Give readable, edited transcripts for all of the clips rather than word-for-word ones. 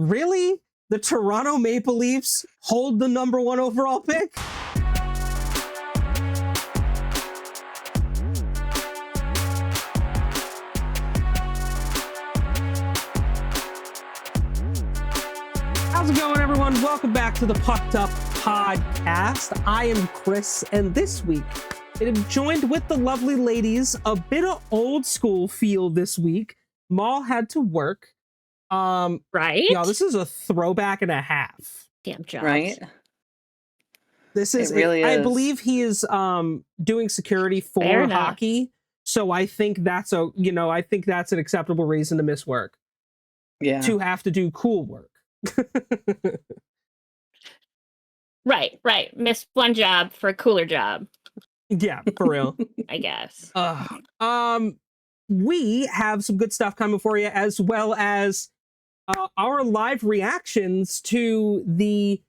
Really? The Toronto Maple Leafs hold the number 1 overall pick? How's it going, everyone? Welcome back to the Pucked Up Podcast. I am Chris, and this week I am joined with the lovely ladies. A bit of old school feel this week. Maul had to work. Right? Y'all, this is a throwback and a half. Damn jobs. Right? This is, It really I is. believe he is doing security for hockey. So I think that's I think that's an acceptable reason to miss work. Yeah. To have to do cool work. Right. Miss one job for a cooler job. Yeah, for real. I guess. We have some good stuff coming for you, as well as our live reactions to the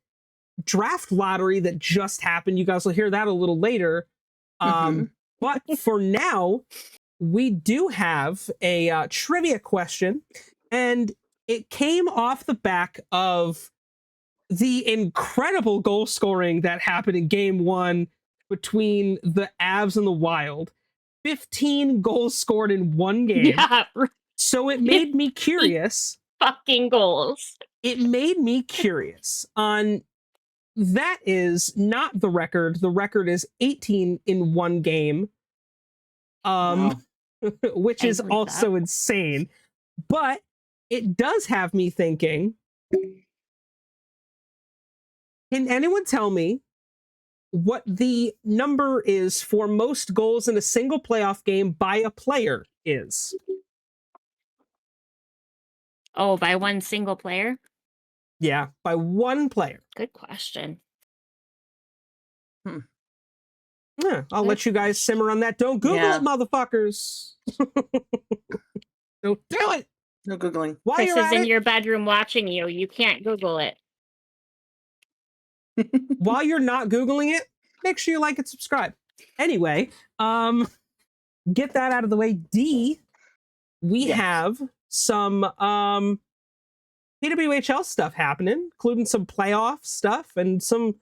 draft lottery that just happened. You guys will hear that a little later. But for now, we do have a trivia question, and it came off the back of the incredible goal scoring that happened in Game 1 between the Avs and the Wild. 15 goals scored in one game. Yeah. So it made me curious. Fucking goals. It made me curious on that is not the record. The record is 18 in one game. Wow. Which is also insane. But it does have me thinking, can anyone tell me what the number is for most goals in a single playoff game by a player is? Oh, by one single player? Yeah, by one player. Good question. Yeah, I'll let you guys simmer on that. Don't Google it, motherfuckers. Don't do it. No Googling. While Chris you're is at in it, your bedroom watching you. You can't Google it. while you're not Googling it, make sure you like and subscribe. Anyway, get that out of the way. D, we have some PWHL stuff happening, including some playoff stuff and some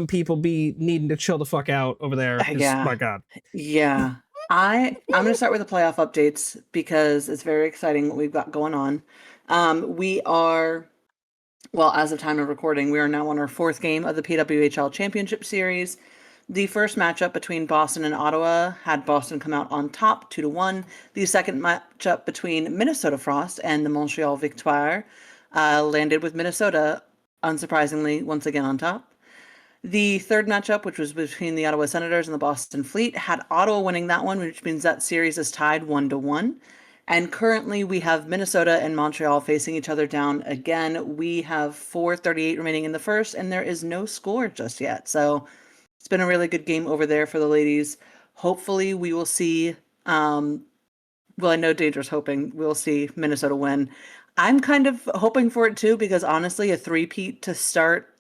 people be needing to chill the fuck out over there. Yeah. My God. Yeah. I'm going to start with the playoff updates because it's very exciting what we've got going on. We are, well, as of time of recording, we are now on our 4th game of the PWHL Championship Series. The first matchup between Boston and Ottawa had Boston come out on top 2-1. The second matchup between Minnesota Frost and the Montreal Victoire landed with Minnesota, unsurprisingly, once again on top. The third matchup, which was between the Ottawa Senators and the Boston Fleet, had Ottawa winning that one, which means that series is tied 1-1. And currently we have Minnesota and Montreal facing each other down again. We have 4:38 remaining in the first, and there is no score just yet. So it's been a really good game over there for the ladies. Hopefully we will see, well, I know Danger's hoping we'll see Minnesota win. I'm kind of hoping for it too, because honestly, a three-peat to start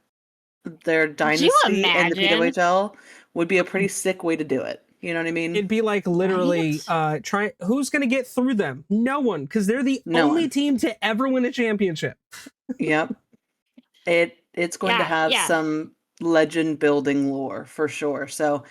their dynasty in the PWHL would be a pretty sick way to do it. You know what I mean? It'd be like literally who's going to get through them? No one, because they're the only team to ever win a championship. Yep. It's going to have some legend building lore for sure. So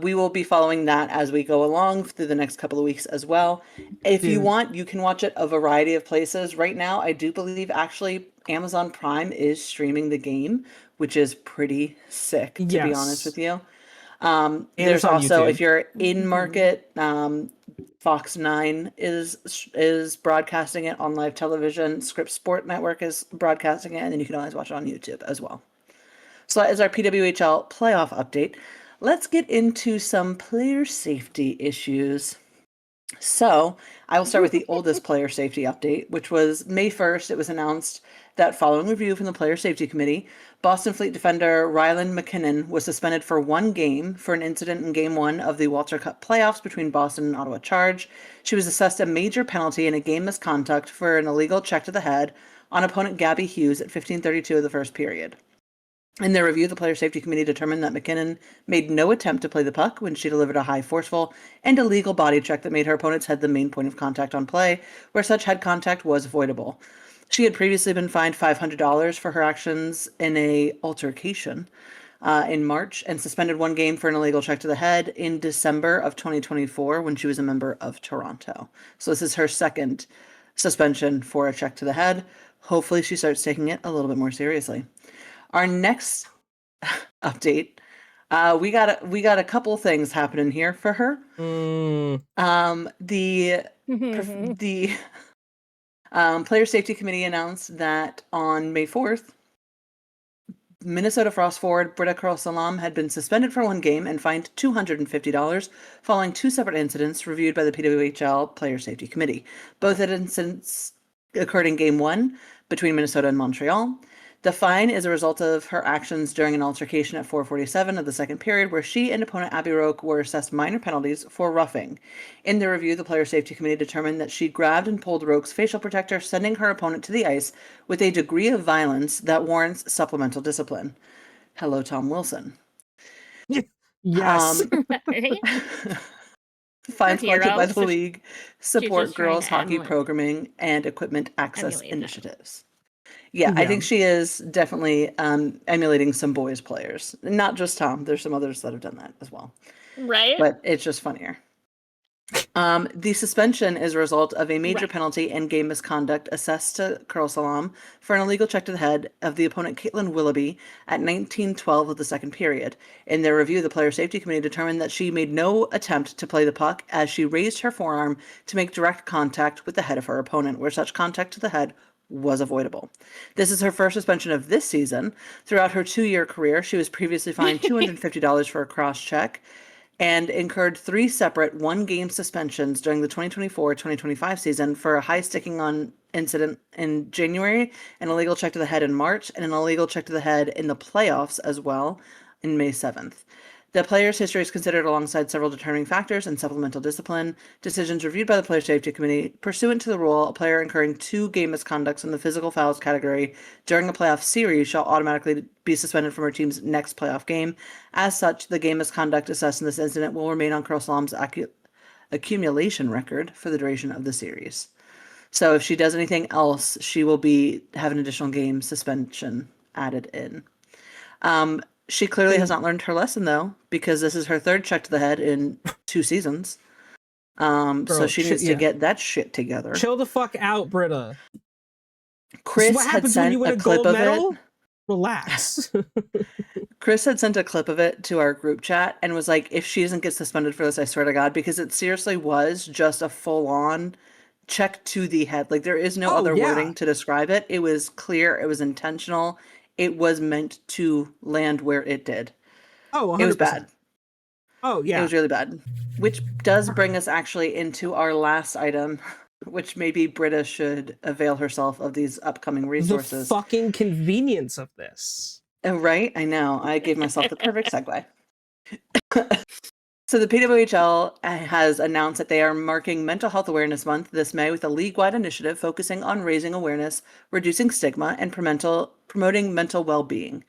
we will be following that as we go along through the next couple of weeks as well. If you want, you can watch it a variety of places. Right now, I do believe actually Amazon Prime is streaming the game, which is pretty sick, to be honest with you. There's also, if you're in market, Fox 9 is broadcasting it on live television. Scripps Sport Network is broadcasting it, and then you can always watch it on YouTube as well. So that is our PWHL playoff update. Let's get into some player safety issues. So I will start with the oldest player safety update, which was May 1st. It was announced that following review from the Player Safety Committee, Boston Fleet defender Rylan McKinnon was suspended for 1 game for an incident in Game 1 of the Walter Cup playoffs between Boston and Ottawa Charge. She was assessed a major penalty and a game misconduct for an illegal check to the head on opponent Gabby Hughes at 15:32 of the first period. In their review, the Player Safety Committee determined that McKinnon made no attempt to play the puck when she delivered a high, forceful, and illegal body check that made her opponent's head the main point of contact on play, where such head contact was avoidable. She had previously been fined $500 for her actions in a altercation in March and suspended 1 game for an illegal check to the head in December of 2024 when she was a member of Toronto. So this is her second suspension for a check to the head. Hopefully she starts taking it a little bit more seriously. Our next update, we got a couple things happening here for her. The Player Safety Committee announced that on May 4th, Minnesota Frost forward Britta Curl-Salam had been suspended for 1 game and fined $250 following 2 separate incidents reviewed by the PWHL Player Safety Committee. Both incidents occurred in Game 1 between Minnesota and Montreal. The fine is a result of her actions during an altercation at 4:47 of the second period, where she and opponent Abby Roque were assessed minor penalties for roughing. In the review, the Player Safety Committee determined that she grabbed and pulled Roque's facial protector, sending her opponent to the ice with a degree of violence that warrants supplemental discipline. Hello, Tom Wilson. Yes. Fines collected by the league support girls hockey programming and equipment access initiatives. Yeah, I think she is definitely emulating some boys players. Not just Tom. There's some others that have done that as well. Right. But it's just funnier. The suspension is a result of a major penalty and game misconduct assessed to Curl-Salam for an illegal check to the head of the opponent Caitlin Willoughby at 19:12 of the second period. In their review, the Player Safety Committee determined that she made no attempt to play the puck as she raised her forearm to make direct contact with the head of her opponent, where such contact to the head was avoidable. This is her first suspension of this season. Throughout her 2-year career, she was previously fined $250 for a cross-check and incurred 3 separate 1-game suspensions during the 2024-2025 season for a high sticking on incident in January, an illegal check to the head in March, and an illegal check to the head in the playoffs as well in May 7th. The player's history is considered alongside several determining factors and supplemental discipline. Decisions reviewed by the Player Safety Committee. Pursuant to the rule, a player incurring 2 game misconducts in the physical fouls category during a playoff series shall automatically be suspended from her team's next playoff game. As such, the game misconduct assessed in this incident will remain on Curl-Salam's accumulation record for the duration of the series. So if she does anything else, she will have an additional game suspension added in. She clearly has not learned her lesson, though, because this is her 3rd check to the head in 2 seasons. So she needs to get that shit together. Chill the fuck out, Britta. Chris had sent a clip of it. Relax. Chris had sent a clip of it to our group chat and was like, if she doesn't get suspended for this, I swear to God, because it seriously was just a full-on check to the head. Like, there is no other wording to describe it. It was clear. It was intentional. It was meant to land where it did. Oh, 100%. It was bad. Oh, yeah. It was really bad. Which does bring us actually into our last item, which maybe Britta should avail herself of these upcoming resources. The fucking convenience of this. Right? I know. I gave myself the perfect segue. So the PWHL has announced that they are marking Mental Health Awareness Month this May with a league-wide initiative focusing on raising awareness, reducing stigma, and promoting mental well-being.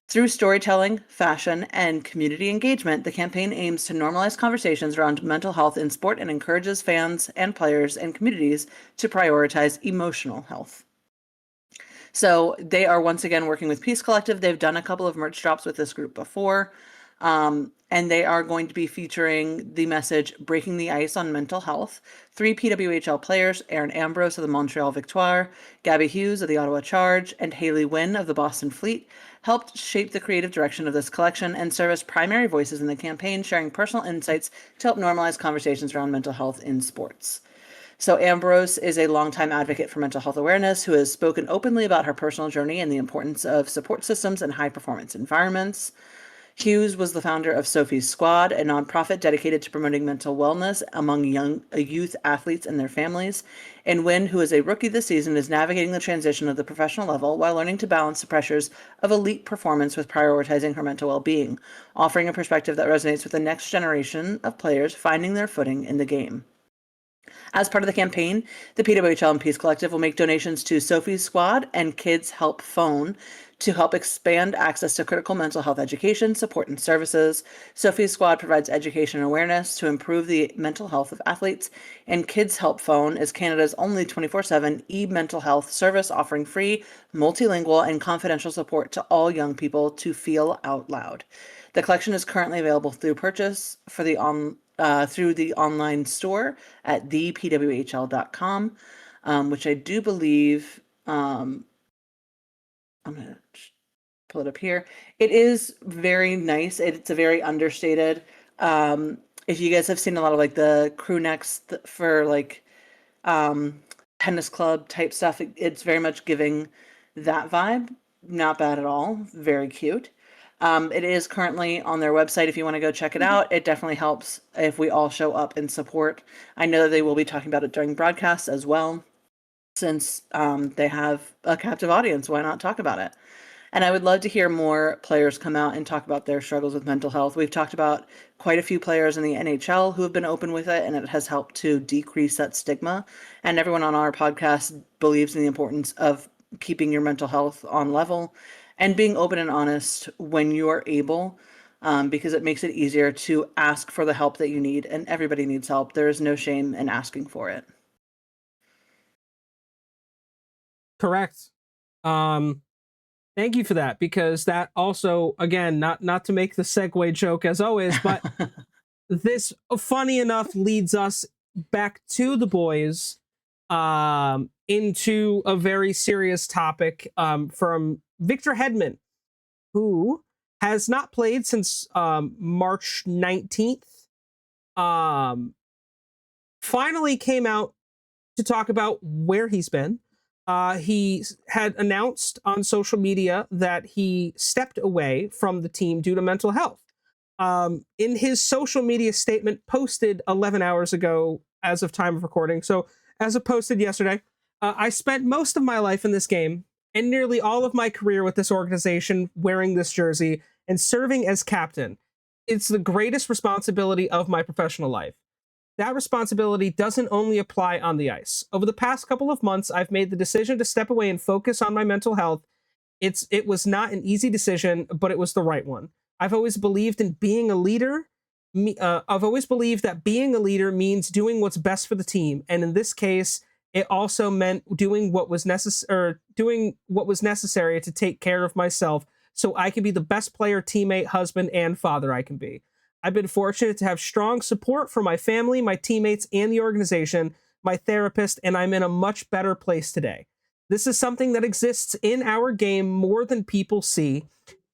Through storytelling, fashion, and community engagement, the campaign aims to normalize conversations around mental health in sport and encourages fans and players and communities to prioritize emotional health. So they are once again working with Peace Collective. They've done a couple of merch drops with this group before. And they are going to be featuring the message Breaking the Ice on Mental Health. 3 PWHL players, Erin Ambrose of the Montreal Victoire, Gabby Hughes of the Ottawa Charge, and Haley Wynn of the Boston Fleet helped shape the creative direction of this collection and serve as primary voices in the campaign, sharing personal insights to help normalize conversations around mental health in sports. So Ambrose is a longtime advocate for mental health awareness who has spoken openly about her personal journey and the importance of support systems and high-performance environments. Hughes was the founder of Sophie's Squad, a nonprofit dedicated to promoting mental wellness among youth athletes and their families. And Wynn, who is a rookie this season, is navigating the transition of the professional level while learning to balance the pressures of elite performance with prioritizing her mental well-being, offering a perspective that resonates with the next generation of players finding their footing in the game. As part of the campaign, the PWHL and Peace Collective will make donations to Sophie's Squad and Kids Help Phone to help expand access to critical mental health education, support, and services. Sophie's Squad provides education and awareness to improve the mental health of athletes, and Kids Help Phone is Canada's only 24/7 e-mental health service offering free, multilingual, and confidential support to all young people to feel out loud. The collection is currently available through purchase for through the online store at thepwhl.com, which I do believe, I'm going to pull it up here. It is very nice. It's a very understated. If you guys have seen a lot of like the crew necks for like tennis club type stuff, it's very much giving that vibe. Not bad at all. Very cute. It is currently on their website if you want to go check it out. It definitely helps if we all show up and support. I know that they will be talking about it during broadcasts as well, since they have a captive audience. Why not talk about it? And I would love to hear more players come out and talk about their struggles with mental health. We've talked about quite a few players in the NHL who have been open with it, and it has helped to decrease that stigma. And everyone on our podcast believes in the importance of keeping your mental health on level and being open and honest when you are able, because it makes it easier to ask for the help that you need. And everybody needs help. There is no shame in asking for it. Correct. Thank you for that, because that also, again, not to make the segue joke as always, but this, funny enough, leads us back to the boys, into a very serious topic, from Victor Hedman, who has not played since March 19th. Finally came out to talk about where he's been. He had announced on social media that he stepped away from the team due to mental health. In his social media statement posted 11 hours ago as of time of recording, so as of posted yesterday, I spent most of my life in this game and nearly all of my career with this organization wearing this jersey and serving as captain. It's the greatest responsibility of my professional life. That responsibility doesn't only apply on the ice. Over the past couple of months, I've made the decision to step away and focus on my mental health. It was not an easy decision, but it was the right one. I've always believed in being a leader. I've always believed that being a leader means doing what's best for the team, and in this case, it also meant doing what was necessary to take care of myself, so I can be the best player, teammate, husband, and father I can be. I've been fortunate to have strong support from my family, my teammates, and the organization, my therapist, and I'm in a much better place today. This is something that exists in our game more than people see.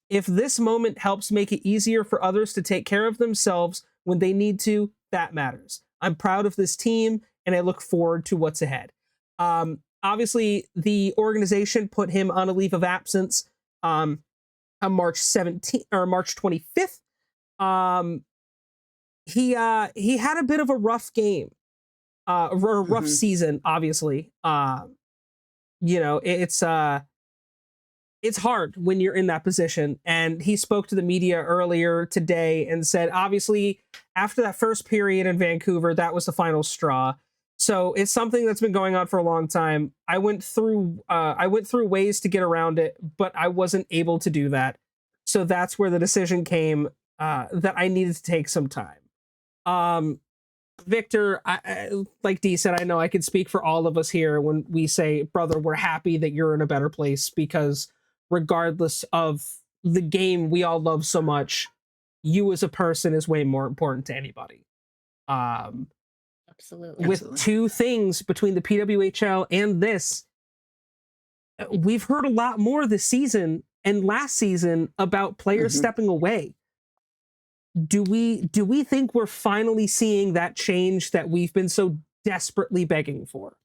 If this moment helps make it easier for others to take care of themselves when they need to, that matters. I'm proud of this team, and I look forward to what's ahead. Obviously, the organization put him on a leave of absence on March 17th or March 25th. He had a bit of a rough game, a rough season, obviously. It's hard when you're in that position. And he spoke to the media earlier today and said, obviously, after that first period in Vancouver, that was the final straw. So it's something that's been going on for a long time. I went through ways to get around it, but I wasn't able to do that. So that's where the decision came, that I needed to take some time. Victor, like Dee said, I know I can speak for all of us here when we say, brother, we're happy that you're in a better place, because regardless of the game we all love so much, you as a person is way more important to anybody. Absolutely. With two things between the PWHL and this, we've heard a lot more this season and last season about players stepping away. Do we think we're finally seeing that change that we've been so desperately begging for?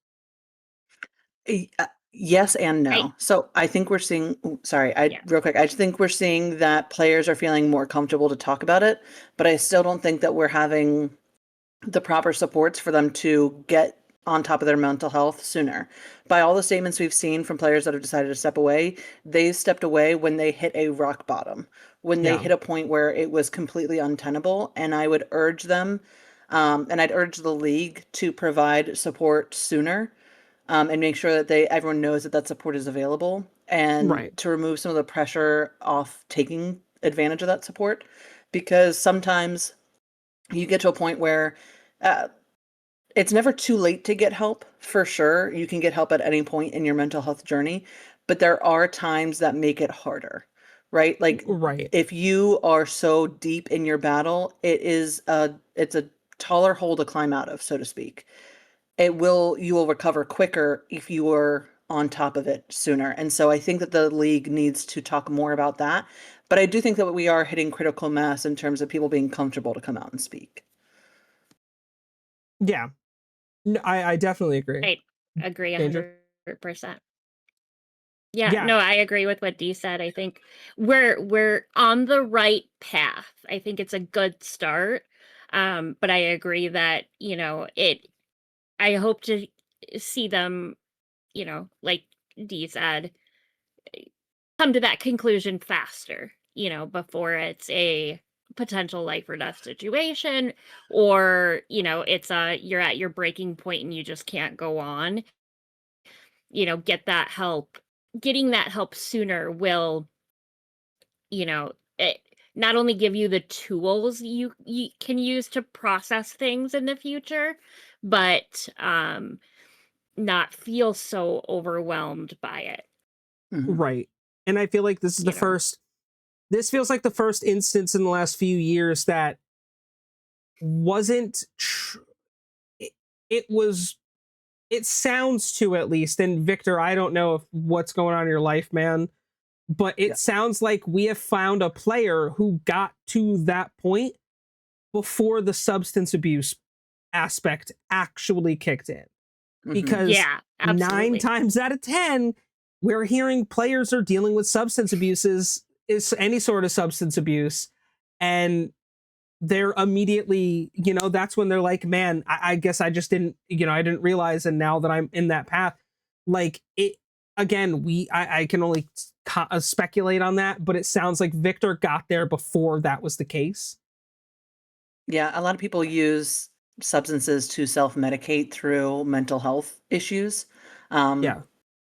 Yes and no. So I think we're seeing, real quick, I just think we're seeing that players are feeling more comfortable to talk about it, but I still don't think that we're having the proper supports for them to get on top of their mental health sooner. By all the statements we've seen from players that have decided to step away, they stepped away when they hit a rock bottom, when they hit a point where it was completely untenable. And I would urge them, And I'd urge the league to provide support sooner, and make sure that everyone knows that support is available, and Right. to remove some of the pressure off taking advantage of that support, because sometimes you get to a point where it's never too late to get help. For sure, you can get help at any point in your mental health journey, but there are times that make it harder, right? Like, Right. if you are so deep in your battle, it's a taller hole to climb out of, so to speak. You will recover quicker if you are on top of it sooner. And so I think that the league needs to talk more about that. But I do think that we are hitting critical mass in terms of people being comfortable to come out and speak. Yeah. No, I definitely agree. I agree Danger. 100%. Yeah, Yeah. no, I agree with what Dee said. I think we're on the right path. I think it's a good start. But I agree that, I hope to see them, like Dee said, come to that conclusion faster, before it's a potential life or death situation, or, you're at your breaking point and you just can't go on. Get that help. Getting that help sooner will, it not only give you the tools you can use to process things in the future, but not feel so overwhelmed by it. Mhm. Right. And I feel like this is You know. this feels like the first instance in the last few years that wasn't it, it was it sounds to, at least, and Victor, I don't know if what's going on in your life, man, but Yeah. it sounds like we have found a player who got to that point before the substance abuse aspect actually kicked in. Mhm. Because Yeah, 9 absolutely. times out of 10, we're hearing players are dealing with substance abuses, is any sort of substance abuse, and they're immediately, that's when they're like, man, I guess I just didn't, I didn't realize, and now that I'm in that path, like it again, I can only speculate on that, but it sounds like Victor got there before that was the case. Yeah, a lot of people use substances to self-medicate through mental health issues. Um, Yeah.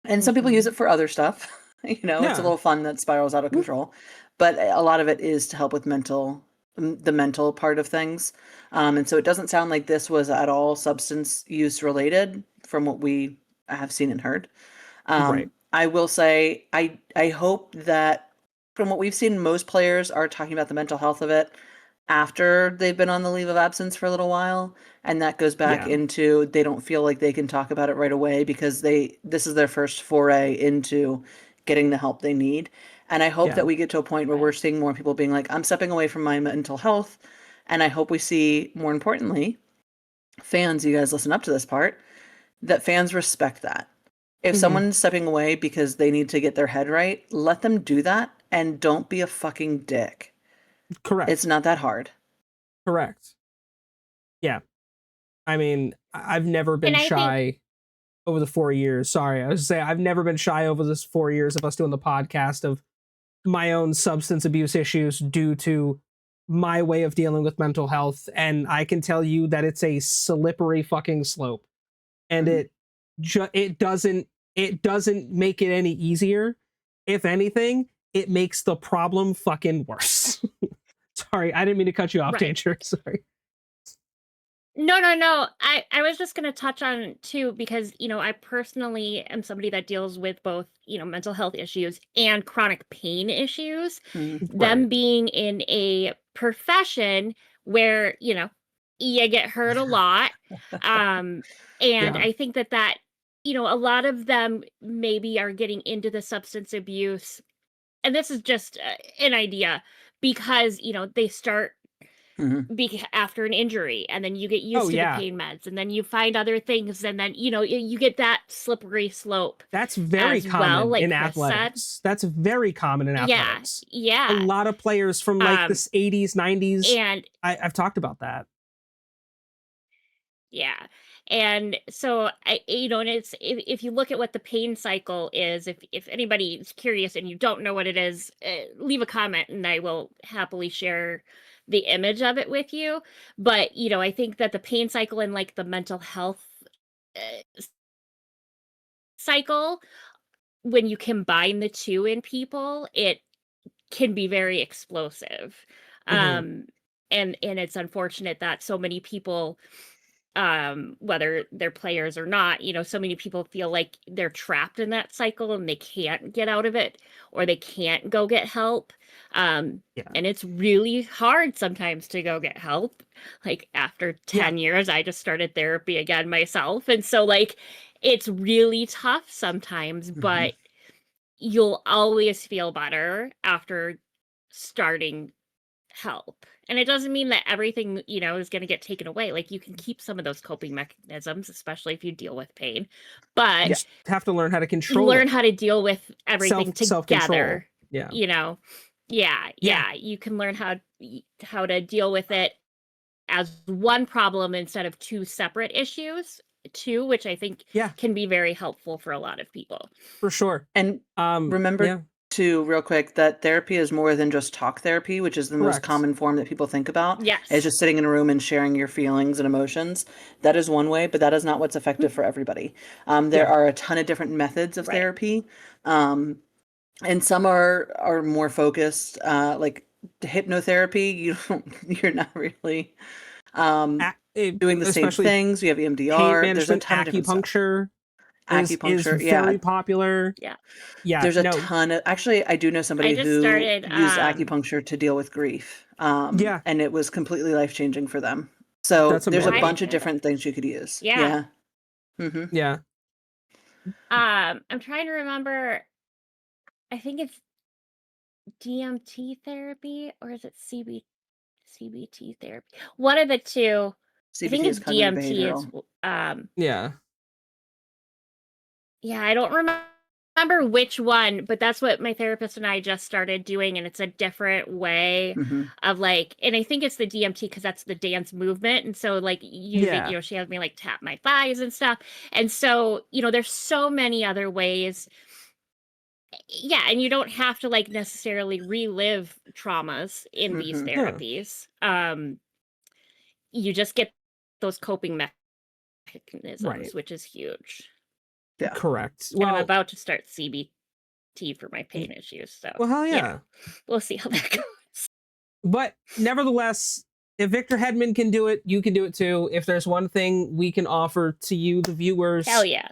and some people use Mhm. it for other stuff. It's a Yeah. little fun that spirals out of control. But a lot of it is to help with the mental part of things. And so it doesn't sound like this was at all substance use related from what we have seen and heard. Right. I will say, I hope that from what we've seen, most players are talking about the mental health of it after they've been on the leave of absence for a little while, and that goes back Yeah. into they don't feel like they can talk about it right away because this is their first foray into getting the help they need. And I hope Yeah. that we get to a point where we're Right. seeing more people being like, I'm stepping away from my mental health. And I hope we see, more importantly, fans, you guys listen up to this part, that fans respect that. If Hmm. someone's stepping away because they need to get their head right, let them do that and don't be a fucking dick. It's Correct. not that hard. Correct. Yeah. I mean, I've never And been I think shy over the 4 years. Sorry, I was saying I've never been shy over this 4 years of us doing the podcast of my own substance abuse issues due to my way of dealing with mental health, and I can tell you that it's a slippery fucking slope, and Mhm. it doesn't make it any easier. If anything, it makes the problem fucking worse. Sorry, I didn't mean to cut you off, right. Danger. Sorry. No, no, no. I was just going to touch on too because, I personally am somebody that deals with both, mental health issues and chronic pain issues. Mhm. Right. Them being in a profession where, you get hurt a lot. Um and Yeah. I think that a lot of them maybe are getting into the substance abuse, and this is just an idea, because, they start Mhm. after an injury, and then you get Oh used to the yeah. pain meds, and then you find other things, and then you get that slippery slope That's very as well, common like in Chris said. athletics. That's very common in Yeah, athletics. A yeah. lot of players from like um this 80s, 90s, and I've talked about that. Yeah. And so and it's, if you look at what the pain cycle is, if anybody's curious and you don't know what it is, leave a comment and I will happily share the image of it with you. But, you know, I think that the pain cycle and like the mental health cycle, when you combine the two in people, it can be very explosive. And it's unfortunate that so many people, whether they're players or not, you know, so many people feel like they're trapped in that cycle and they can't get out of it, or they can't go get help. And it's really hard sometimes to go get help. Like after 10 years, I just started therapy again myself. And so like, it's really tough sometimes, but you'll always feel better after starting help. And it doesn't mean that everything, you know, is going to get taken away. Like you can keep some of those coping mechanisms, especially if you deal with pain. But you have to learn how to control learn how to deal with everything together. Yeah. You know. Yeah. You can learn how to deal with it as one problem instead of two separate issues too, which I think can be very helpful for a lot of people. For sure. And remember too, real quick, that therapy is more than just talk therapy, which is the most common form that people think about. Yes. It's just sitting in a room and sharing your feelings and emotions. That is one way, but that is not what's effective for everybody. There are a ton of different methods of therapy. And some are more focused, like hypnotherapy. You're not really doing the same things. You have EMDR. There's a ton of different acupuncture. Acupuncture is very popular. There's a ton of, actually, I do know somebody who started, used acupuncture to deal with grief. And it was completely life-changing for them. So there's a bunch of different things you could use. Yeah. Yeah. I'm trying to remember. I think it's DMT therapy, or is it CBT therapy? One of the two. CBT I think it's DMT. It's yeah, I don't remember which one, but that's what my therapist and I just started doing, and it's a different way of like, and I think it's the DMT because that's the dance movement, and so like using, you know, she has me like tap my thighs and stuff, and so you know, there's so many other ways. Yeah, and you don't have to like necessarily relive traumas in these therapies. You just get those coping mechanisms, which is huge. Yeah. Correct. Well, I'm about to start CBT for my pain issues. So well, hell yeah. We'll see how that goes. But nevertheless, if Victor Hedman can do it, you can do it too. If there's one thing we can offer to you, the viewers, hell yeah.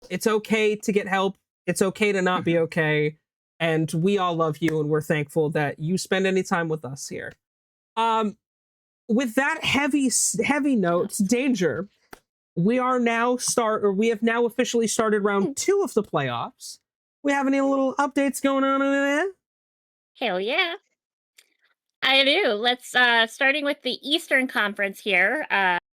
It's okay to get help. It's okay to not be okay. And we all love you, and we're thankful that you spend any time with us here. With that heavy note, Danger, we have now officially started round 2 of the playoffs. We have any little updates going on in there? Hell yeah. I do. Let's starting with the Eastern Conference here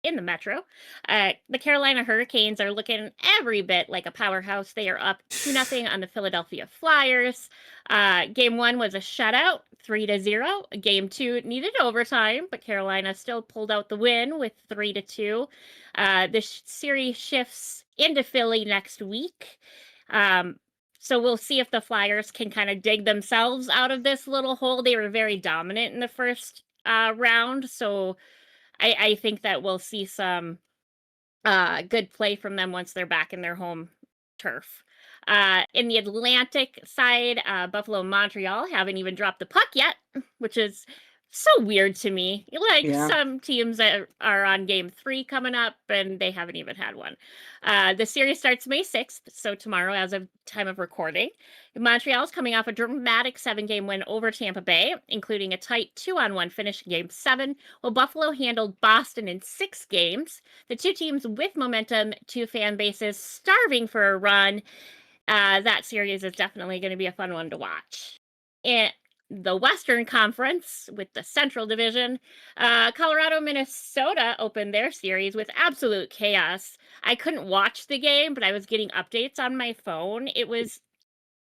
in the Metro. The Carolina Hurricanes are looking every bit like a powerhouse. They are up 2-0 on the Philadelphia Flyers. Game 1 was a shutout, 3-0. Game 2 needed overtime, but Carolina still pulled out the win with 3-2. This series shifts into Philly next week. So we'll see if the Flyers can kind of dig themselves out of this little hole. They were very dominant in the first round. So I think that we'll see some good play from them once they're back in their home turf. In the Atlantic side, Buffalo and Montreal haven't even dropped the puck yet, which is so weird to me. Like some teams that are on game 3 coming up and they haven't even had one. The series starts May 6th, so tomorrow as of time of recording. Montreal's coming off a dramatic 7-game win over Tampa Bay, including a tight 2-1 finish in game 7, while Buffalo handled Boston in 6 games. The two teams with momentum, two fan bases starving for a run. That series is definitely going to be a fun one to watch. And the Western Conference with the Central Division, Colorado, Minnesota opened their series with absolute chaos. I couldn't watch the game, but I was getting updates on my phone. It was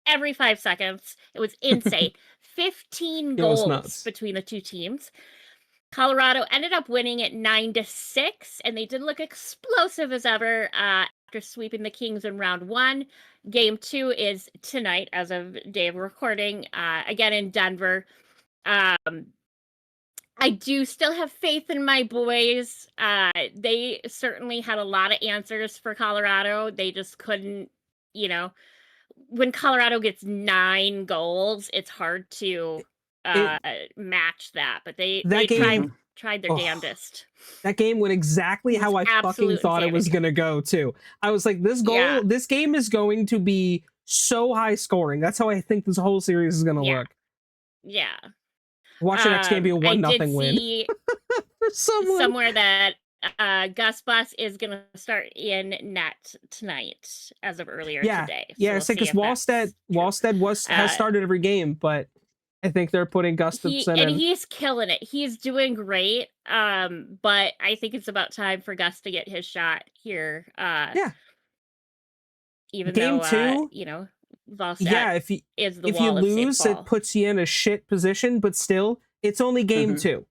every 5 seconds. It was insane. 15 goals between the two teams. Colorado ended up winning it 9-6, and they did look explosive as ever after sweeping the Kings in round 1. Game 2 is tonight, as of day of recording, again in Denver. I do still have faith in my boys. They certainly had a lot of answers for Colorado. They just couldn't, when Colorado gets 9 goals, it's hard to match that. But they tried their damnedest. That game went exactly how I fucking thought it was going to go, too. I was like, this game is going to be so high scoring. That's how I think this whole series is going to look. Yeah. Watch the next game be a 1-0 win. Somewhere that Gus Bus is going to start in net tonight as of earlier today. So yeah, because Wallstead has started every game, but I think they're putting Gustafsson in. And he's killing it. He's doing great. But I think it's about time for Gus to get his shot here. Even game though, 2, Wallstead if you lose, it puts you in a shit position, but still, it's only game 2.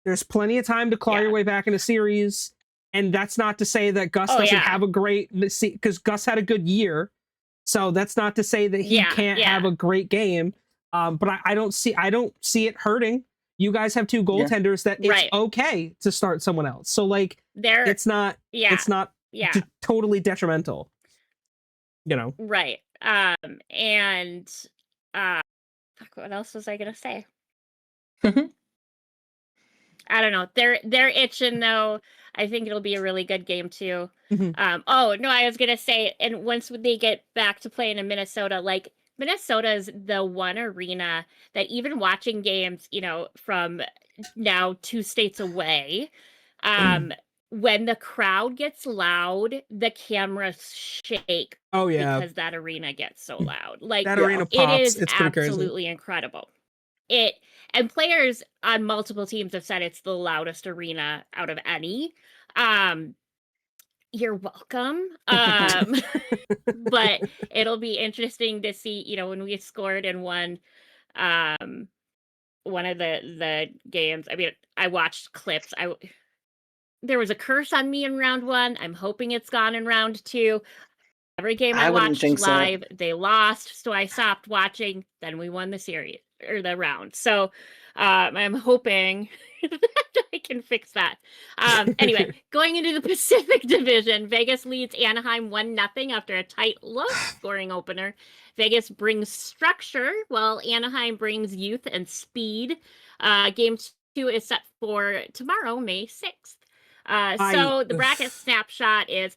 There's plenty of time to claw your way back in a series, and that's not to say that Gus doesn't have a great, because Gus had a good year, so that's not to say that he can't have a great game. But I don't see it hurting. You guys have 2 goaltenders that it's okay to start someone else. So like, it's not totally detrimental. Right. And what else was I gonna say? I don't know. They're itching though. I think it'll be a really good game too. I was gonna say, and once they get back to playing in Minnesota, like Minnesota is the one arena that even watching games, from now 2 states away, when the crowd gets loud, the cameras shake. Oh yeah, because that arena gets so loud. Like that arena pops. It's absolutely incredible. And players on multiple teams have said it's the loudest arena out of any. You're welcome. But it'll be interesting to see, when we scored in one of the games. I mean, I watched clips. There was a curse on me in round 1. I'm hoping it's gone in round 2. Every game I watched live, they lost, so I stopped watching. Then we won the series or the round. So I'm hoping that I can fix that. Anyway, going into the Pacific Division, Vegas leads Anaheim 1-0 after a tight, low-scoring opener. Vegas brings structure, while Anaheim brings youth and speed. Game 2 is set for tomorrow, May 6th. So the bracket snapshot is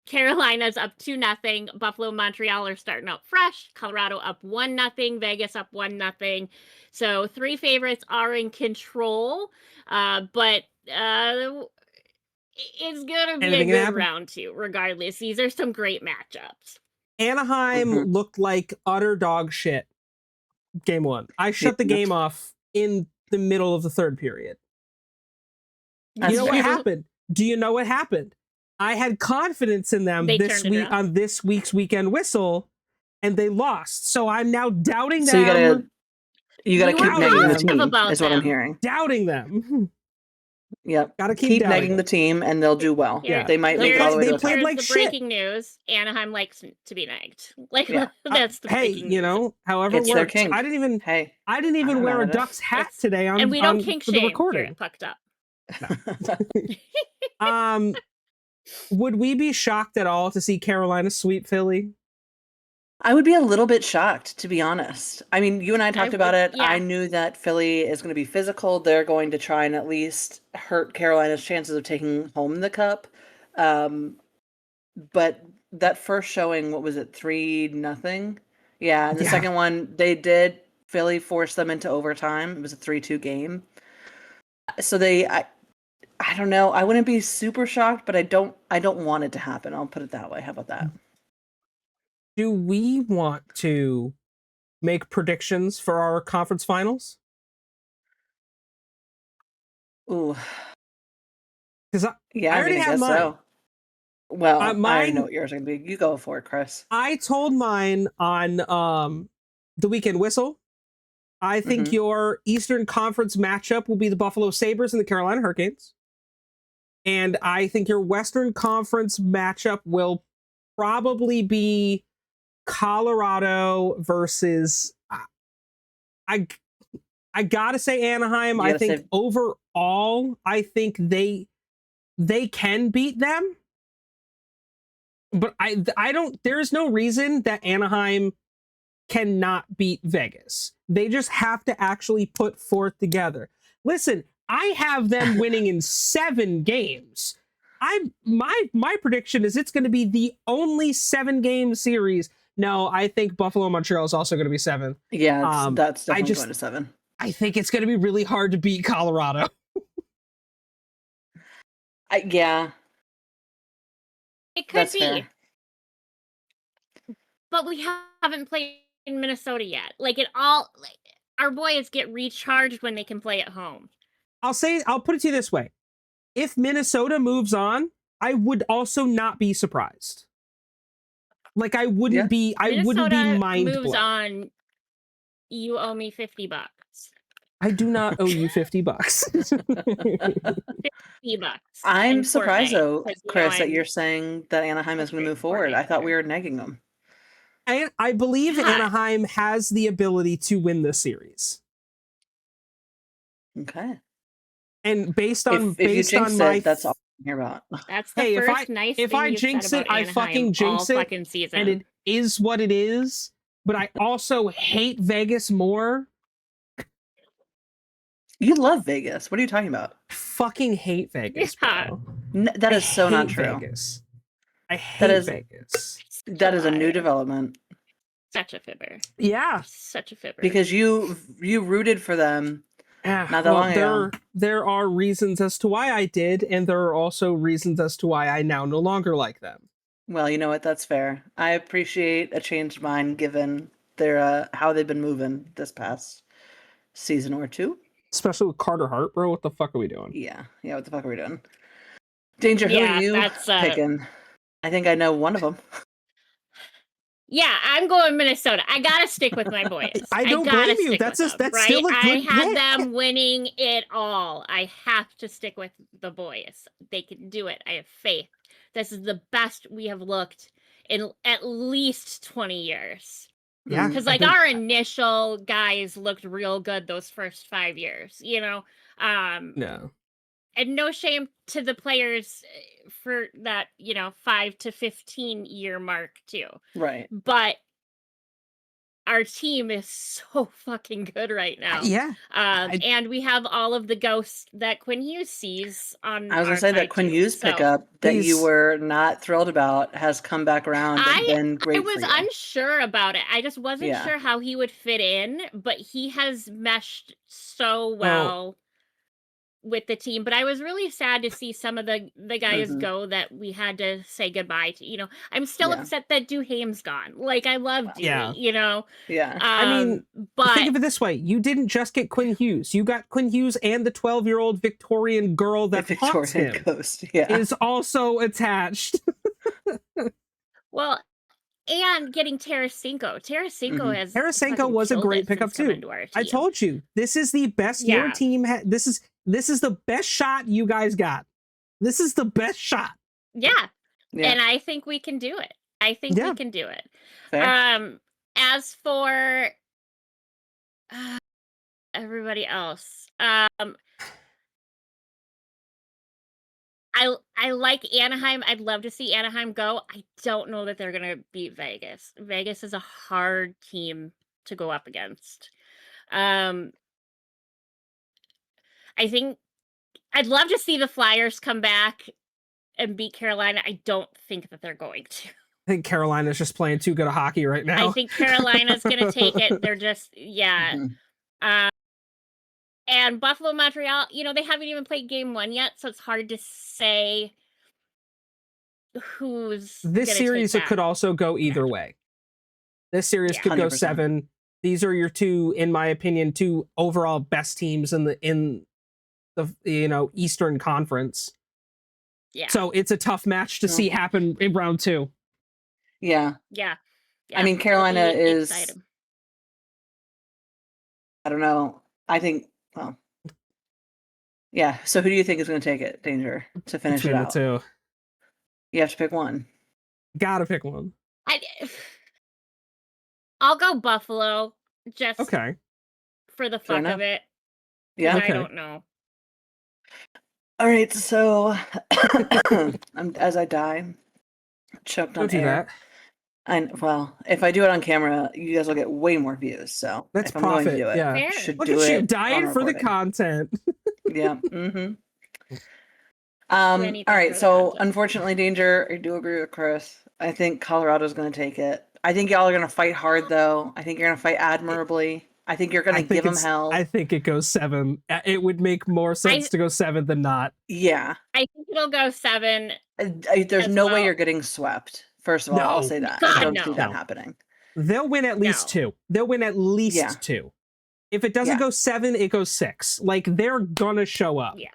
Carolina's up 2-0. Buffalo, Montreal are starting out fresh. Colorado up 1-0. Vegas up 1-0. So 3 favorites are in control. But it's going to be a good round 2, regardless. These are some great matchups. Anaheim looked like utter dog shit game 1. I shut the game off in the middle of the 3rd period. You know what happened? Do you know what happened? I had confidence in them this week on this week's Weekend Whistle, and they lost. So I'm now doubting them. So you gotta keep negging the team, is what I'm hearing. Doubting them. Yep. Gotta keep negging the team, and they'll do well. Yeah. They might make it all the way to the top. Played like the shit. Breaking news: Anaheim likes to be nagged. That's the breaking news. However it's it their works. king. I didn't even wear a Ducks hat today on and we don't kink for the recording. Fucked up. No. Would we be shocked at all to see Carolina sweep Philly? I would be a little bit shocked, to be honest. I mean, you and I talked about it. Yeah. I knew that Philly is going to be physical. They're going to try and at least hurt Carolina's chances of taking home the cup. But that first showing, what was it, 3-0? Yeah, and the second one, Philly forced them into overtime. It was a 3-2 game. So I don't know. I wouldn't be super shocked, but I don't want it to happen. I'll put it that way. How about that? Do we want to make predictions for our conference finals? Ooh. Because I already have mine. So. Well, I already know what yours are going to be. You go for it, Chris. I told mine on the Weekend Whistle. I think your Eastern Conference matchup will be the Buffalo Sabres and the Carolina Hurricanes. And I think your Western Conference matchup will probably be Colorado versus I gotta say Anaheim. I think overall, I think they can beat them. But I don't. There is no reason that Anaheim cannot beat Vegas. They just have to actually put forth together. Listen, I have them winning in 7 games. My prediction is it's going to be the only 7-game series. No, I think Buffalo Montreal is also going to be 7. Yeah, that's definitely going to 7. I think it's going to be really hard to beat Colorado. Yeah. It could be. Fair. But we haven't played in Minnesota yet. Our boys get recharged when they can play at home. I'll put it to you this way. If Minnesota moves on, I would also not be surprised. Like I wouldn't be mind blown. Moves on, you owe me $50. I do not owe you $50. $50. I'm surprised though, Chris, that you're saying that Anaheim is going to move forward. I thought we were negging them. I believe Anaheim has the ability to win this series. Okay. And based on that's all I hear about. That's the first nice thing I jinx it, I fucking jinx it, and it is what it is. But I also hate Vegas more. You love Vegas. What are you talking about? I fucking hate Vegas, bro. That is so not true. Vegas. I hate Vegas. That is a new development. Such a fibber. Yeah. Such a fibber. Because you rooted for them not that long ago. There are reasons as to why I did, and there are also reasons as to why I now no longer like them. Well, you know what? That's fair. I appreciate a changed mind given their how they've been moving this past season or 2. Especially with Carter Hart, bro. What the fuck are we doing? Yeah, what the fuck are we doing? Danger, who are you picking? I think I know one of them. Yeah, I'm going Minnesota. I gotta stick with my boys. I don't blame you. That's still a good I had them winning it all. I have to stick with the boys. They can do it. I have faith. This is the best we have looked in at least 20 years. Yeah. Because our initial guys looked real good those first 5 years, you know? No. And no shame to the players for that, 5 to 15 year mark too. Right. But our team is so fucking good right now. Yeah. And we have all of the ghosts that Quinn Hughes sees on. I was going to say that Quinn Hughes pickup that you were not thrilled about has come back around and been great. I was unsure about it. I just wasn't sure how he would fit in, but he has meshed so well with the team. But I was really sad to see some of the guys go that we had to say goodbye to. I'm still upset that Duhaime's gone. I love Dewey, Yeah. I mean, but think of it this way. You didn't just get Quinn Hughes. You got Quinn Hughes and the 12-year-old Victorian girl that haunts him ghost is also attached. Well, and getting Tarasenko. Tarasenko was a great pickup too. I told you, this is the best your team had. This is the best shot you guys got. This is the best shot. Yeah. And I think we can do it. We can do it. Fair. As for everybody else, I like Anaheim. I'd love to see Anaheim go. I don't know that they're gonna beat Vegas. Vegas is a hard team to go up against. I think I'd love to see the Flyers come back and beat Carolina. I don't think that they're going to. I think Carolina's just playing too good a hockey right now. I think Carolina's gonna take it. They're just and Buffalo, Montreal, they haven't even played game 1 yet, so it's hard to say who's this series. It could also go either way. This series could 100%. Go 7. These are your two, in my opinion, two overall best teams in the Eastern Conference. Yeah. So it's a tough match to see happen in round 2. Yeah. Yeah. I mean, Carolina is. Exciting. I don't know. I think. Well. Yeah. So who do you think is going to take it, Danger, to finish it out? Between the two. You have to pick one. Gotta pick one. I'll go Buffalo. Just okay. for the fuck of it. Yeah. Okay. I don't know. All right, so as I die, choked on air. Well, if I do it on camera, you guys will get way more views. So that's if profit. I'm going to do it, Yeah. should Look do at it you dying for the content. Yeah. All right. So unfortunately, Danger, I do agree with Chris. I think Colorado's going to take it. I think y'all are going to fight hard, though. I think you're going to fight admirably. I think you're going to give them hell. I think it goes 7. It would make more sense to go 7 than not. Yeah. I think it'll go 7. There's no way you're getting swept. First of all, I'll say that. God, I don't see that happening. They'll win at least 2. They'll win at least 2. If it doesn't go 7, it goes 6. Like, they're gonna show up. Yeah.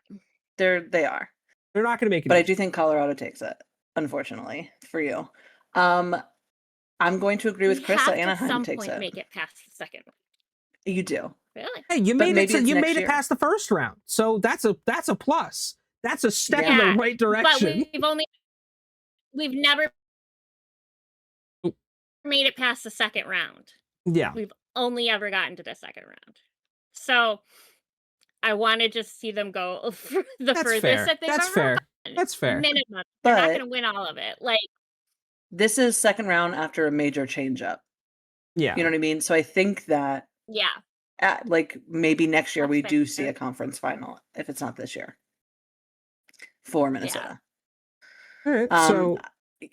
They are. They're not gonna make it. But I do think Colorado takes it, unfortunately, for you. I'm going to agree with Chris that Anaheim takes it. Make it past the second round. You do. Really? Hey, you made it. You made it past the first round, so that's a plus. That's a step in the right direction. But we've never made it past the second round. Yeah. We've only ever gotten to the second round. So I want to just see them go the furthest that they've ever gone. That's fair. Minimum. They're not going to win all of it. Like, this is second round after a major change up. Yeah. You know what I mean? So I think that like maybe next year we do see a conference final if it's not this year for Minnesota. All right. So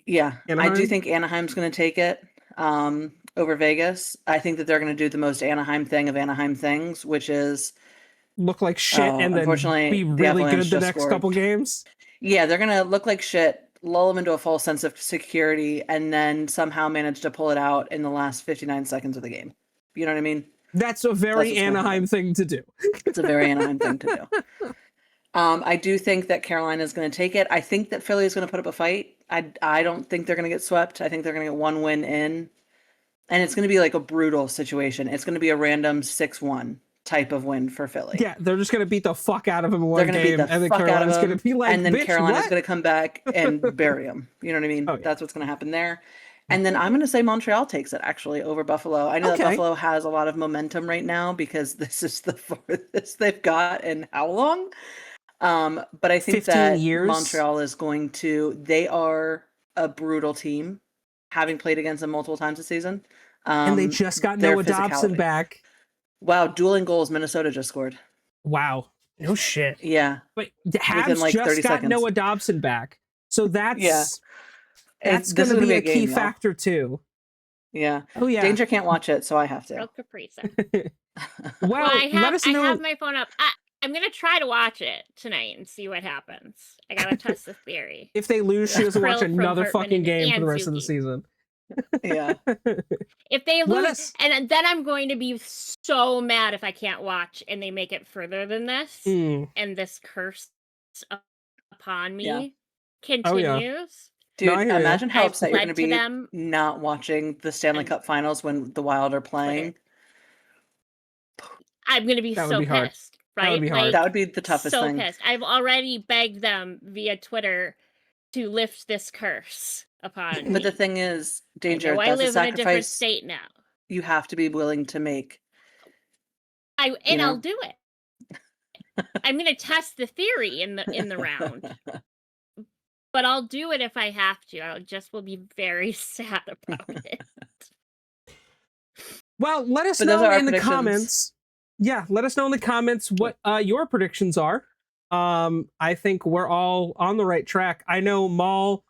Anaheim? I do think Anaheim's going to take it over Vegas. I think that they're going to do the most Anaheim thing of Anaheim things, which is look like shit and then be really good the next couple games. Yeah, they're going to look like shit, lull them into a false sense of security, and then somehow manage to pull it out in the last 59 seconds of the game. You know what I mean? That's a very Anaheim thing to do. It's a very Anaheim thing to do. I do think that Carolina is going to take it. I think that Philly is going to put up a fight. I don't think they're going to get swept. I think they're going to get one win in. And it's going to be like a brutal situation. It's going to be a random 6-1 type of win for Philly. Yeah, they're just going to beat the fuck out of them in one game. And then Carolina's going to be like, and then Carolina's going to come back and bury them. You know what I mean? That's what's going to happen there. And then I'm going to say Montreal takes it, actually, over Buffalo. I know that Buffalo has a lot of momentum right now because this is the farthest they've got in how long? But I think 15 that years. Montreal is going to... They are a brutal team, having played against them multiple times this season. And they just got Noah Dobson back. Wow, dueling goals Minnesota just scored. Wow. No shit. Yeah. But the Habs like just got seconds. Noah Dobson back. So that's... That's going to be a key factor, too. Yeah. Oh, yeah. Danger can't watch it, so I have to. Well, I have my phone up. I'm going to try to watch it tonight and see what happens. I got to test the theory. If they lose, she has to watch another fucking game for the rest of the season. Yeah. If they lose, and then I'm going to be so mad if I can't watch and they make it further than this, and this curse upon me continues. Dude, imagine how upset you're going to be not watching the Stanley Cup Finals when the Wild are playing. I'm going to be so pissed, right? That would be hard. That would be the toughest thing. So pissed. I've already begged them via Twitter to lift this curse upon me. But the thing is, Danger, I live in a different state now. You have to be willing to make. I'll do it. I'm going to test the theory in the round. But I'll do it if I have to. I just will be very sad about it. Well, let us know in the comments. Yeah, let us know in the comments what your predictions are. I think we're all on the right track. I know Maul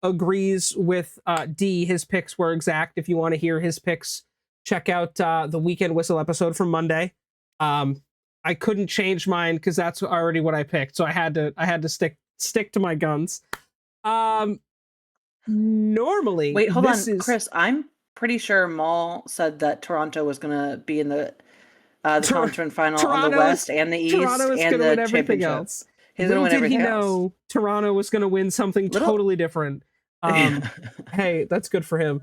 agrees with D. His picks were exact. If you want to hear his picks, check out the Weekend Whistle episode from Monday. I couldn't change mine because that's already what I picked, so I had to stick to my guns. Normally, wait, hold on, Chris. I'm pretty sure Maul said that Toronto was gonna be in the conference final on the West and the East and the championship. Else. He's gonna win everything else. Toronto was gonna win something totally different. Hey, that's good for him.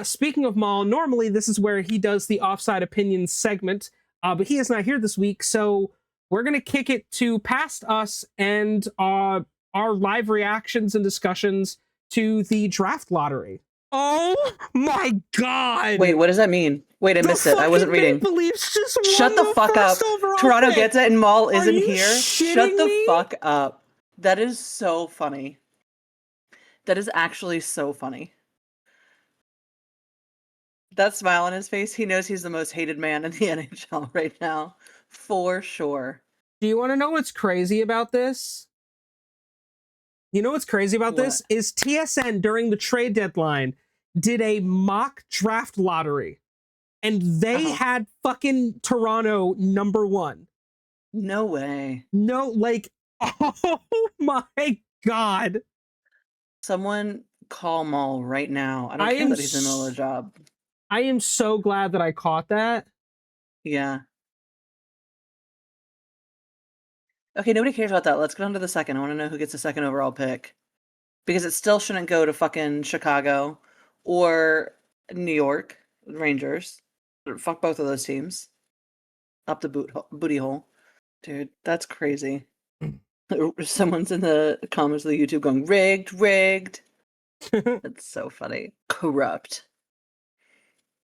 Speaking of Maul, normally this is where he does the Offside Opinions segment, but he is not here this week, so we're going to kick it to past us and our live reactions and discussions to the draft lottery. Oh my god! Wait, what does that mean? Wait, I missed it. I wasn't reading. Maple Leafs just Shut won the fuck up. first overall Toronto pick. gets it and Maul isn't you here. shitting Shut the me? fuck up. That is so funny. That is actually so funny. That smile on his face, he knows he's the most hated man in the NHL right now. For sure. Do you want to know what's crazy about this? You know what's crazy about this? Is TSN during the trade deadline did a mock draft lottery. And they had fucking Toronto number 1. No way. No, like, oh my god. Someone call Maul right now. I don't care that he's in the middle of the job. I am so glad that I caught that. Yeah. Okay, nobody cares about that. Let's get on to the second. I want to know who gets the second overall pick. Because it still shouldn't go to fucking Chicago or New York Rangers. Fuck both of those teams. Up the booty hole. Dude, that's crazy. Someone's in the comments of the YouTube going, rigged. That's so funny. Corrupt.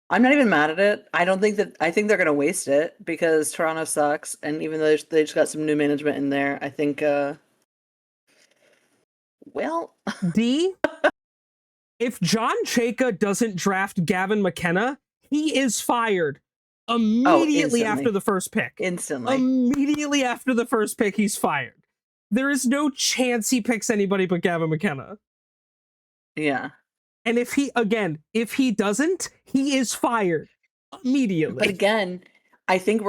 I'm not even mad at it. I think they're gonna waste it because Toronto sucks, and even though they just got some new management in there, I think well D, if John Chayka doesn't draft Gavin McKenna, he is fired immediately after the first pick. Instantly. Immediately after the first pick, he's fired. There is no chance he picks anybody but Gavin McKenna. Yeah. And if he doesn't, he is fired immediately. But again, I think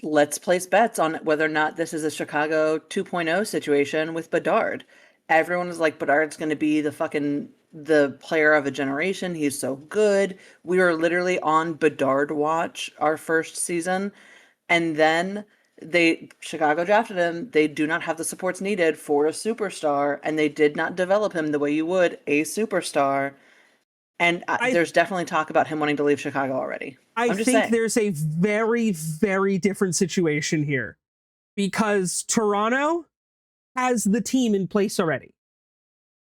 let's place bets on whether or not this is a Chicago 2.0 situation with Bedard. Everyone is like, Bedard's going to be the player of a generation. He's so good. We were literally on Bedard watch our first season. And then Chicago drafted him. They do not have the supports needed for a superstar, and they did not develop him the way you would a superstar. And there's definitely talk about him wanting to leave Chicago already. I think there's a very, very different situation here because Toronto has the team in place already.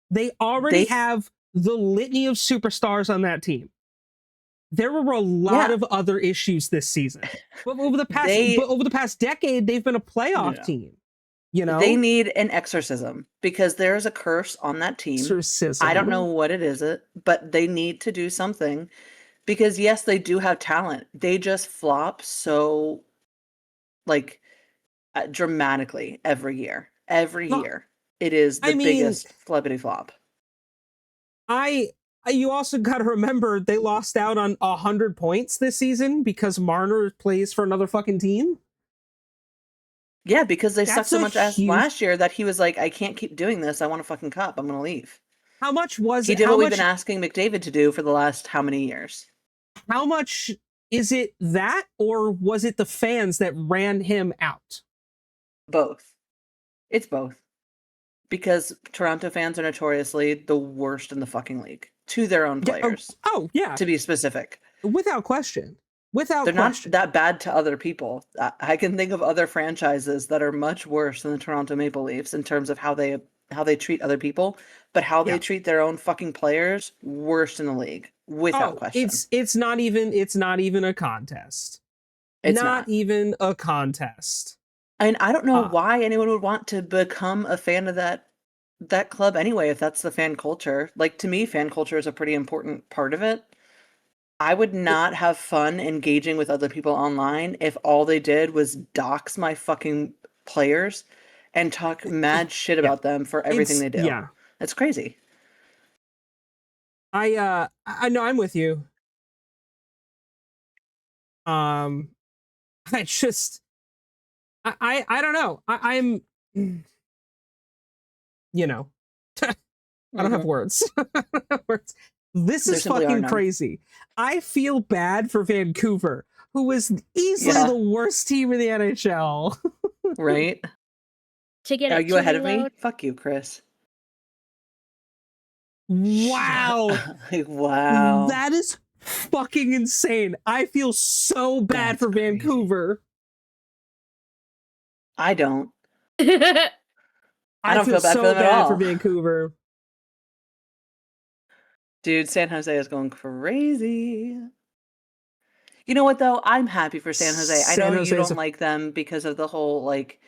They already have the litany of superstars on that team. There were a lot of other issues this season. But over the past decade, they've been a playoff team. You know, they need an exorcism because there's a curse on that team. Exorcism. I don't know what it is, but they need to do something because yes, they do have talent. They just flop so dramatically every year. Every year, it is the biggest flippity flop. You also got to remember they lost out on 100 points this season because Marner plays for another fucking team. Yeah, because they sucked so much ass last year that he was like, I can't keep doing this. I want a fucking cup. I'm going to leave. How much was he did what we've been asking McDavid to do for the last how many years? How much is it that, or was it the fans that ran him out? Both. It's both. Because Toronto fans are notoriously the worst in the fucking league to their own players. Yeah. To be specific. Without question. They're not that bad to other people. I can think of other franchises that are much worse than the Toronto Maple Leafs in terms of how they treat other people, but how they treat their own fucking players, worst in the league, without question. It's not even a contest. It's not even a contest. And I don't know why anyone would want to become a fan of that club anyway, if that's the fan culture. Like, to me, fan culture is a pretty important part of it. I would not have fun engaging with other people online if all they did was dox my fucking players and talk mad shit about them for everything they do. Yeah. It's crazy. I know I'm with you. I just I don't know. I'm you know. I don't have words. This is fucking crazy. I feel bad for Vancouver, who is easily the worst team in the NHL. Right? Are you ahead of me? Fuck you, Chris. Wow. Wow. That is fucking insane. I feel so bad for Vancouver. I don't. I don't feel bad for them at all. For Vancouver. Dude, San Jose is going crazy. You know what, though? I'm happy for San Jose. I know you don't like them because of the whole, like,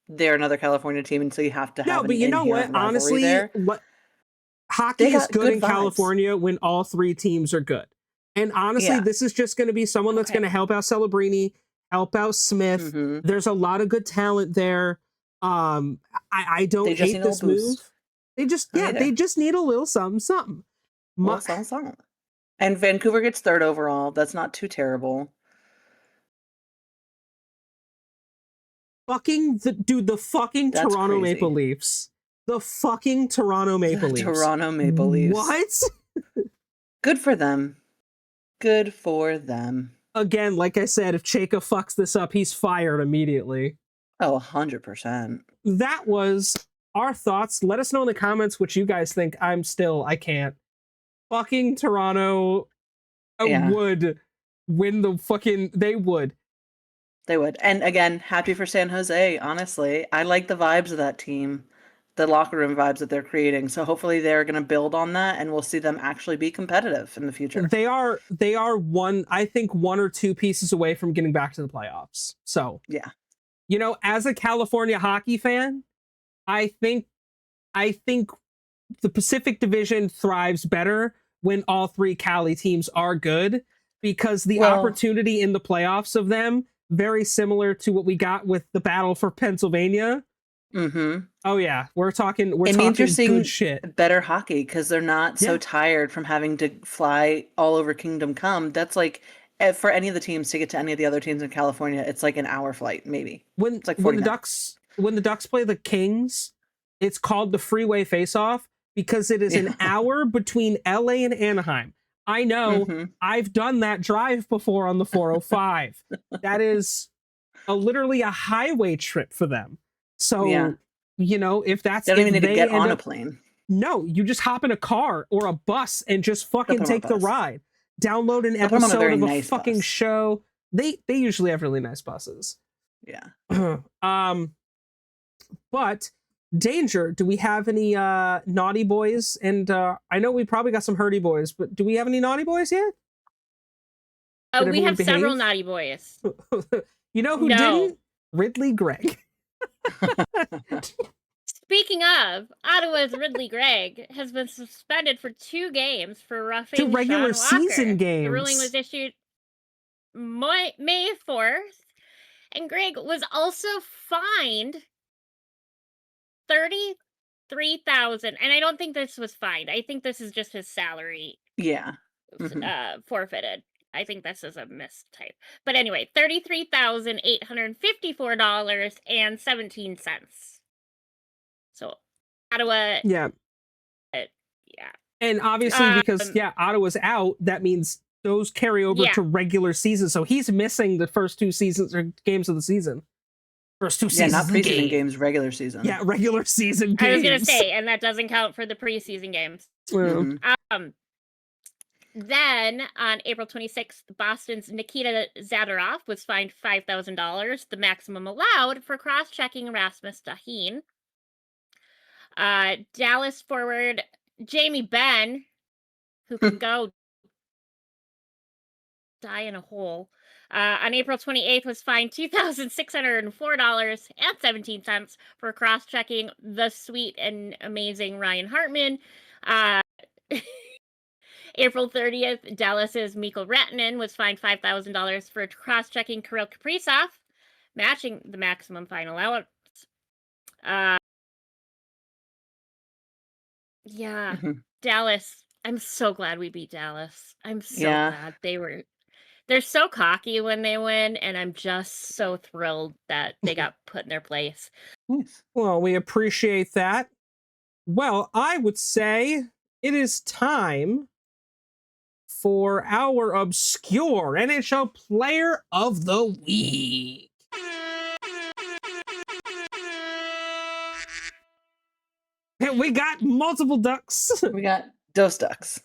they're another California team, and so you have to have an but you know what? inherent rivalry Honestly, there. hockey is good in vibes. California when all three teams are good. And honestly, this is just going to be someone that's going to help out Celebrini, help out Smith. Mhm. There's a lot of good talent there. I don't hate this move. They just need a little something. Something. And Vancouver gets third overall. That's not too terrible. The fucking Toronto Maple Leafs. The fucking Toronto Maple Leafs. Toronto Maple Leafs. What? Good for them. Good for them. Again, like I said, if Chayka fucks this up, he's fired immediately. Oh, 100%. That was our thoughts. Let us know in the comments what you guys think. I can't. Fucking Toronto would win the fucking... They would. They would. And again, happy for San Jose, honestly. I like the vibes of that team, the locker room vibes that they're creating. So hopefully they're going to build on that and we'll see them actually be competitive in the future. They are one or two pieces away from getting back to the playoffs. So, yeah. You know, as a California hockey fan, I think the Pacific Division thrives better when all three Cali teams are good, because the opportunity in the playoffs of them, very similar to what we got with the battle for Pennsylvania. Mm-hmm. Oh yeah, we're talking means you're seeing good shit. Better hockey because they're not so tired from having to fly all over Kingdom Come. That's like, for any of the teams to get to any of the other teams in California, it's like an hour flight, maybe. When the Ducks play the Kings, it's called the Freeway Face-Off because it is an hour between LA and Anaheim. I know, I've done that drive before on the 405. That is literally a highway trip for them. So, you know, if that's... They don't even need to get on a plane. No, you just hop in a car or a bus and just fucking take the ride. Download an episode of a fucking show. They usually have really nice buses. Yeah. But Danger, do we have any naughty boys? And I know we probably got some hurdy boys, but do we have any naughty boys yet? We have several naughty boys. You know who didn't? Ridley Gregg. Speaking of, Ottawa's Ridley Gregg has been suspended for 2 games for roughing Two regular Sean Walker. season games. The ruling was issued May 4th, and Gregg was also fined $33,000. And I don't think this was fined. I think this is just his salary. Yeah. Forfeited. I think this is a mistype. But anyway, $33,854.17. So Ottawa. Yeah. Yeah. And obviously because Ottawa's out, that means those carry over to regular season. So he's missing the first 2 seasons or games of the season. First 2 seasons. Yeah, not preseason games, regular season. Yeah, regular season games. I was gonna say, and that doesn't count for the preseason games. Then on April 26th, Boston's Nikita Zadorov was fined $5,000, the maximum allowed for cross-checking Rasmus Dahlin. Dallas forward Jamie Benn, who can go die in a hole, on April 28th was fined $2,604.17 for cross-checking the sweet and amazing Ryan Hartman. April 30th, Dallas's Mikko Rantanen was fined $5,000 for cross-checking Kirill Kaprizov, matching the maximum fine allowance. Dallas. I'm so glad we beat Dallas. I'm so glad. They're so cocky when they win, and I'm just so thrilled that they got put in their place. Well, we appreciate that. Well, I would say it is time for our obscure NHL Player of the Week. And we got multiple ducks. We got Dos Ducks.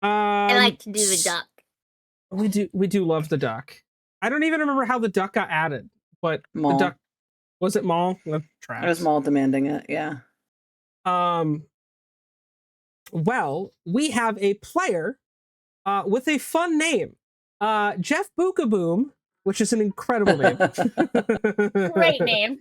I like to do the duck. We do love the duck. I don't even remember how the duck got added, but Maul. The duck, was it Maul? It was Maul demanding it, yeah. Well, we have a player with a fun name, Jeff Bookaboom, which is an incredible name. Great name.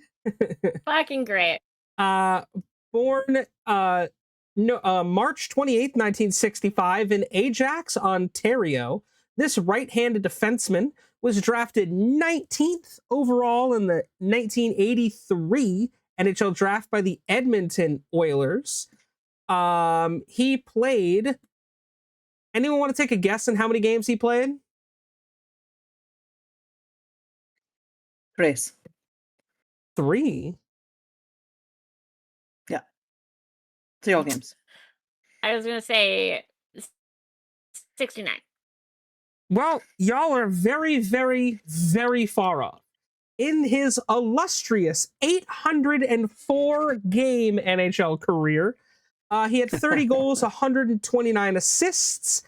Fucking great. Born March 28th, 1965 in Ajax, Ontario. This right-handed defenseman was drafted 19th overall in the 1983 NHL draft by the Edmonton Oilers. He played... Anyone want to take a guess on how many games he played? Grace. 3. Yeah. 3 all games. I was going to say 69. Well, y'all are very, very, very far off. In his illustrious 804 game NHL career, he had 30 goals, 129 assists,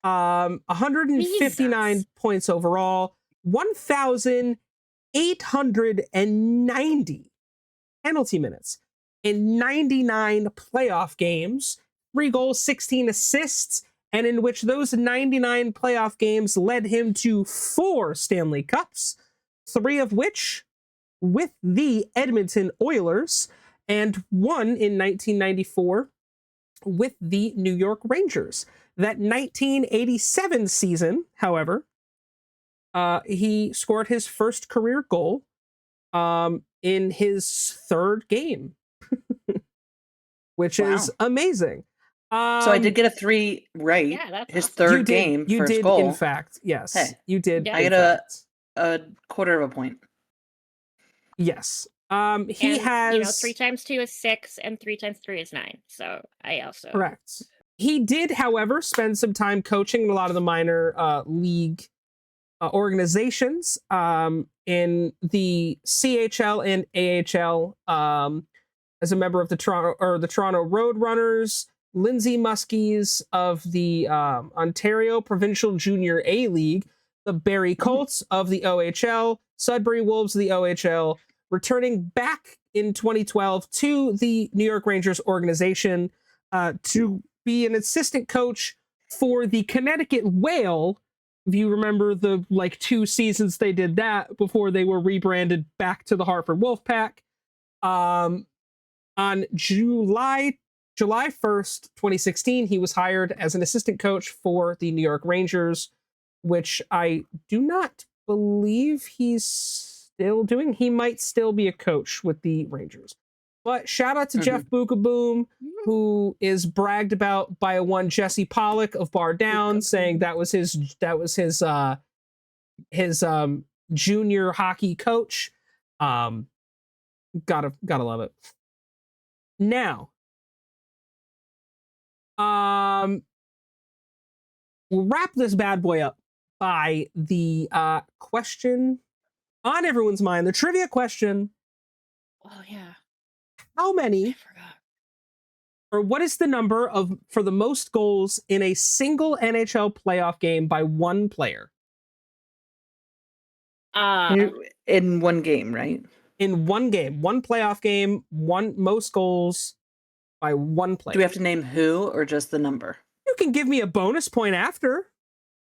159 Jesus. points overall, 1,890 penalty minutes in 99 playoff games, 3 goals, 16 assists, and in which those 99 playoff games led him to 4 Stanley Cups, 3 of which with the Edmonton Oilers, and 1 in 1994 with the New York Rangers. That 1987 season, however, he scored his first career goal in his 3rd game, which is amazing. So I did get a 3 right. Yeah, that's his awesome. 3rd game, you first did, goal. in fact, yes. Hey, you did. Yeah. I get a quarter of a point. Yes. He and, has 3 times 2 is 6, and 3 times 3 is 9. So I also correct. He did, however, spend some time coaching in a lot of the minor league organizations in the CHL and AHL as a member of the Toronto Roadrunners, Lindsay Muskies of the Ontario Provincial Junior A League, the Barrie Colts of the OHL, Sudbury Wolves of the OHL, returning back in 2012 to the New York Rangers organization to be an assistant coach for the Connecticut Whale. If you remember the 2 seasons they did that before they were rebranded back to the Hartford Wolfpack. On July 1st, 2016, he was hired as an assistant coach for the New York Rangers, which I do not believe he's still doing. He might still be a coach with the Rangers. But shout out to Jeff Bookaboom, who is bragged about by one Jesse Pollock of Bar Down, saying that was his junior hockey coach. Gotta love it. Now, we'll wrap this bad boy up by the question on everyone's mind, the trivia question. Oh yeah. How many? I forgot. Or what is the number for the most goals in a single NHL playoff game by one player? In one game, right? In one game, one playoff game, one most goals by one player. Do we have to name who or just the number? You can give me a bonus point after,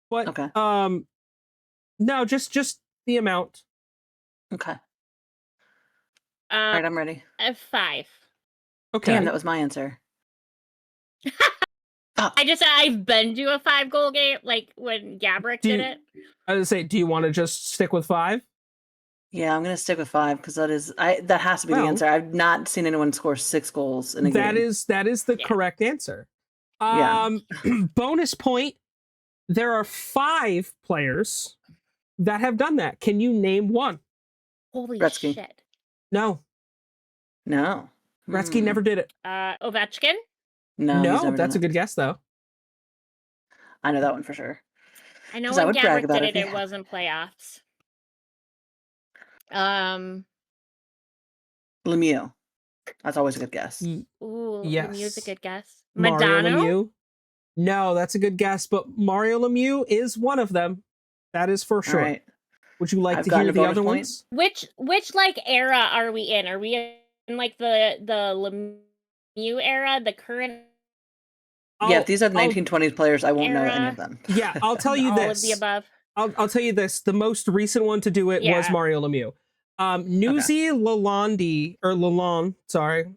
but okay. No, just the amount. Okay. All right, I'm ready. 5. Okay. Damn, that was my answer. I've been to a 5-goal game, like when Gabrick did it. I was gonna say, do you want to just stick with 5? Yeah, I'm gonna stick with 5 because that has to be the answer. I've not seen anyone score 6 goals in a game. That is the correct answer. Bonus point. There are 5 players that have done that. Can you name one? Holy Gretzky. shit. No. Gretzky never did it. Ovechkin? No, that's a good guess though. I know that one for sure. I know when Gabrick did it, it wasn't playoffs. Lemieux. That's always a good guess. Ooh, yes. Lemieux's a good guess. Mario Madonna? Lemieux? No, that's a good guess, but Mario Lemieux is one of them. That is for sure. Right. Would you like to hear the other ones? Which era are we in? Are we in like the Lemieux era, the current If these are the 1920s players, I won't know any of them. Yeah, I'll tell you this. All of the above. I'll tell you this. The most recent one to do it was Mario Lemieux. Newsy Lalonde, or Lalonde, sorry.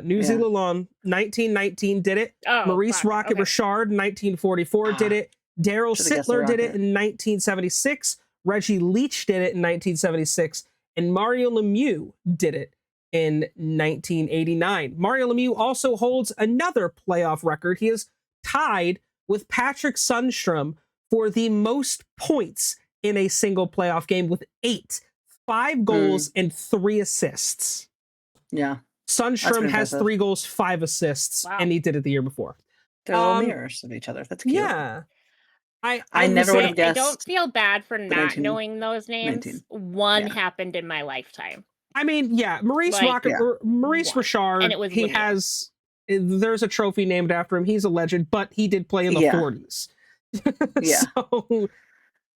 Newsy Lalonde, 1919 did it. Maurice Rocket Richard, 1944 did it. Daryl Sittler did it in 1976. Reggie Leach did it in 1976. And Mario Lemieux did it in 1989. Mario Lemieux also holds another playoff record. He is tied with Patrick Sundstrom for the most points in a single playoff game with 8, 5 goals and 3 assists. Yeah. Sundstrom has 3 goals, 5 assists, and he did it the year before. They're little mirrors of each other. That's cute. Yeah. I never would have guessed. I don't feel bad for not knowing those names. One happened in my lifetime. I mean, Maurice Richard, and it was there's a trophy named after him. He's a legend, but he did play in the 40s. So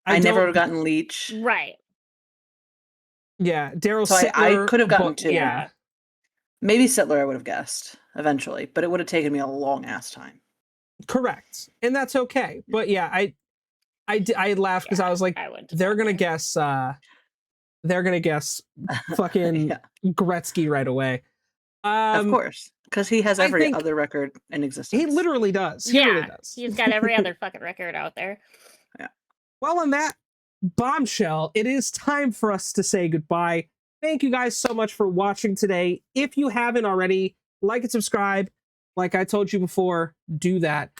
I never would have gotten Leach. Right. Yeah, Daryl so Sittler. I could have gotten 2. Yeah. Maybe Sittler I would have guessed eventually, but it would have taken me a long ass time. Correct. And that's okay. But yeah, I laughed because I was like, they're gonna guess fucking Gretzky right away. Of course. Because he has every other record in existence. He literally does. He's got every other fucking record out there. Yeah. Well, on that bombshell, it is time for us to say goodbye. Thank you guys so much for watching today. If you haven't already, like and subscribe. Like I told you before, do that.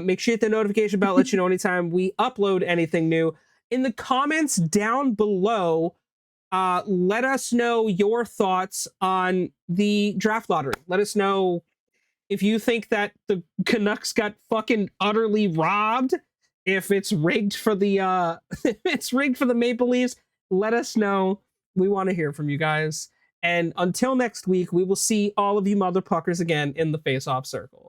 Make sure you hit the notification bell, let you know anytime we upload anything new. In the comments down below, let us know your thoughts on the draft lottery. Let us know if you think that the Canucks got fucking utterly robbed. If it's rigged for the Maple Leafs, let us know. We want to hear from you guys. And until next week, we will see all of you motherfuckers again in the face-off circle.